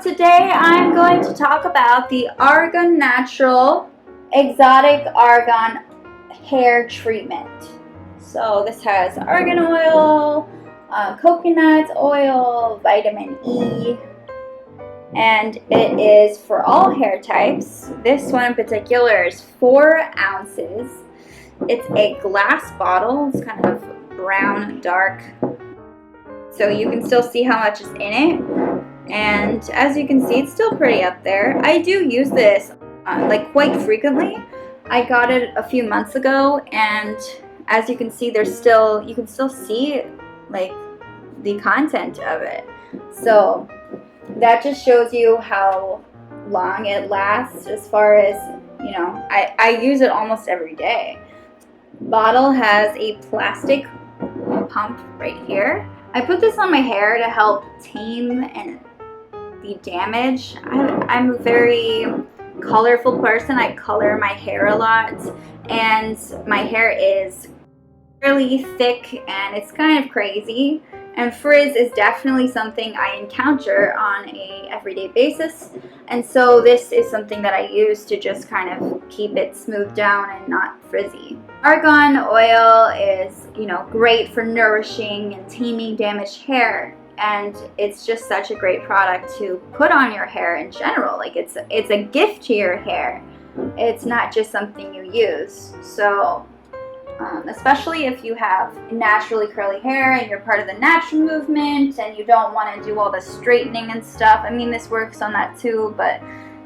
today I'm going to talk about the Arganatural Exotic Argan Hair Treatment. So this has argan oil, coconut oil, vitamin E, and it is for all hair types. This one in particular is 4 ounces. It's a glass bottle. It's kind of brown, dark, so you can still see how much is in it. And as you can see, it's still pretty up there. I do use this like quite frequently. I got it a few months ago, and as you can see, you can still see like the content of it. So that just shows you how long it lasts. As far as, you know, I use it almost every day. Bottle has a plastic pump right here. I put this on my hair to help tame and the damage. I'm a very colorful person. I color my hair a lot, and my hair is really thick and it's kind of crazy, and frizz is definitely something I encounter on a everyday basis, and so this is something that I use to just kind of keep it smoothed down and not frizzy. Argan oil is, you know, great for nourishing and taming damaged hair. And it's just such a great product to put on your hair in general. Like it's a gift to your hair. It's not just something you use. So especially if you have naturally curly hair and you're part of the natural movement and you don't want to do all the straightening and stuff. I mean, this works on that too, but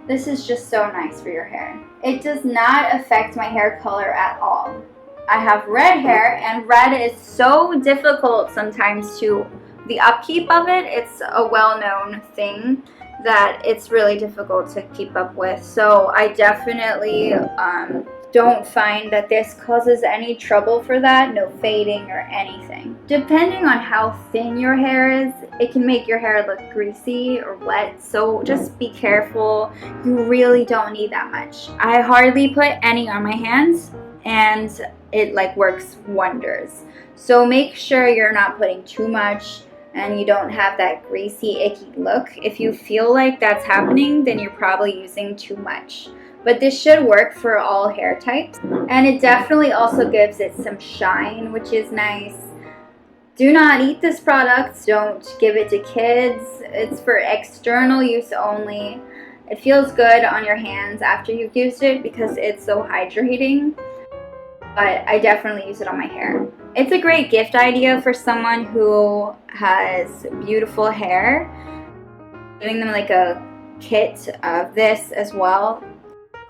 this is just so nice for your hair. It does not affect my hair color at all. I have red hair, and red is so difficult sometimes to the upkeep of it. It's a well-known thing that it's really difficult to keep up with. So I definitely don't find that this causes any trouble for that. No fading or anything. Depending on how thin your hair is, it can make your hair look greasy or wet. So just be careful. You really don't need that much. I hardly put any on my hands, and it like works wonders. So make sure you're not putting too much and you don't have that greasy, icky look. If you feel like that's happening, then you're probably using too much. But this should work for all hair types. And it definitely also gives it some shine, which is nice. Do not eat this product. Don't give it to kids. It's for external use only. It feels good on your hands after you've used it because it's so hydrating. But I definitely use it on my hair. It's a great gift idea for someone who has beautiful hair. Giving them like a kit of this as well.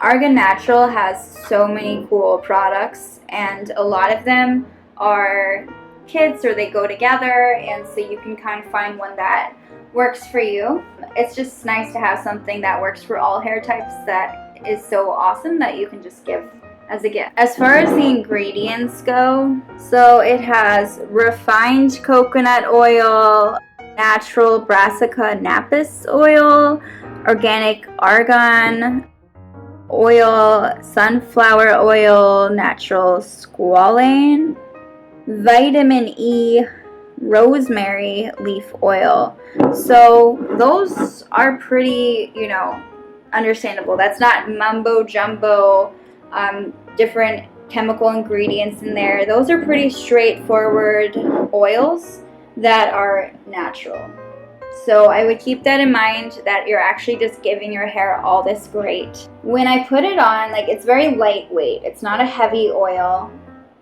Arganatural has so many cool products, and a lot of them are kits or they go together, and so you can kind of find one that works for you. It's just nice to have something that works for all hair types that is so awesome that you can just give as a gift. As far as the ingredients go, so it has refined coconut oil, natural brassica napis oil, organic argan oil, sunflower oil, natural squalane, vitamin E, rosemary leaf oil. So those are pretty, you know, understandable. That's not mumbo jumbo different chemical ingredients in there. Those are pretty straightforward oils that are natural. So I would keep that in mind, that you're actually just giving your hair all this great. When I put it on, like, it's very lightweight. It's not a heavy oil,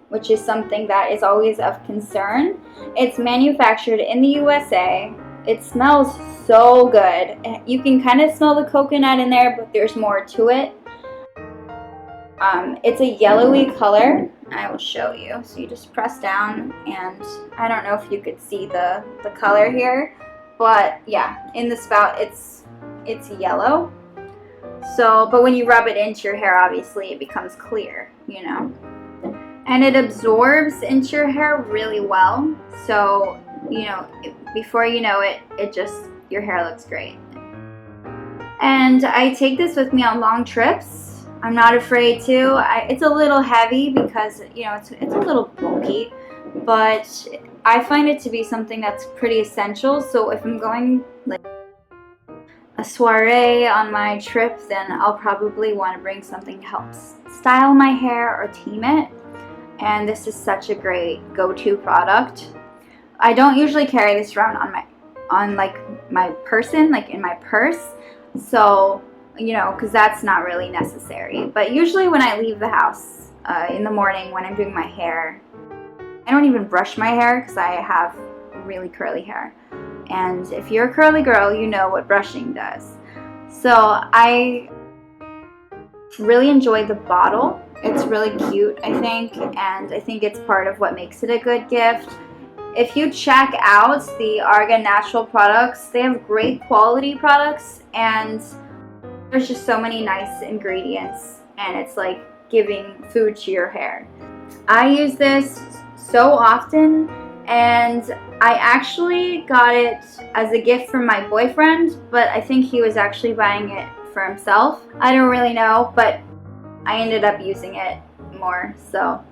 which is something that is always of concern. It's manufactured in the USA. It smells so good. You can kind of smell the coconut in there, but there's more to it. It's a yellowy color. I will show you. So you just press down, and I don't know if you could see the color here, but yeah, in the spout it's yellow. So, but when you rub it into your hair, obviously it becomes clear, you know. And it absorbs into your hair really well. So, you know, before you know it, your hair looks great. And I take this with me on long trips. I'm not afraid to. It's a little heavy because, you know, it's a little bulky, but I find it to be something that's pretty essential. So if I'm going like a soiree on my trip, then I'll probably want to bring something to help style my hair or team it. And this is such a great go-to product. I don't usually carry this around on my person, like in my purse. So, you know, because that's not really necessary. But usually when I leave the house in the morning when I'm doing my hair, I don't even brush my hair because I have really curly hair. And if you're a curly girl, you know what brushing does. So I really enjoy the bottle. It's really cute, I think, and I think it's part of what makes it a good gift. If you check out the Arganatural products, they have great quality products, and there's just so many nice ingredients, and it's like giving food to your hair. I use this so often, and I actually got it as a gift from my boyfriend, but I think he was actually buying it for himself. I don't really know, but I ended up using it more, so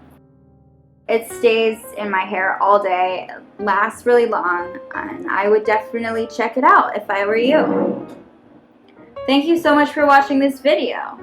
it stays in my hair all day, lasts really long, and I would definitely check it out if I were you. Thank you so much for watching this video.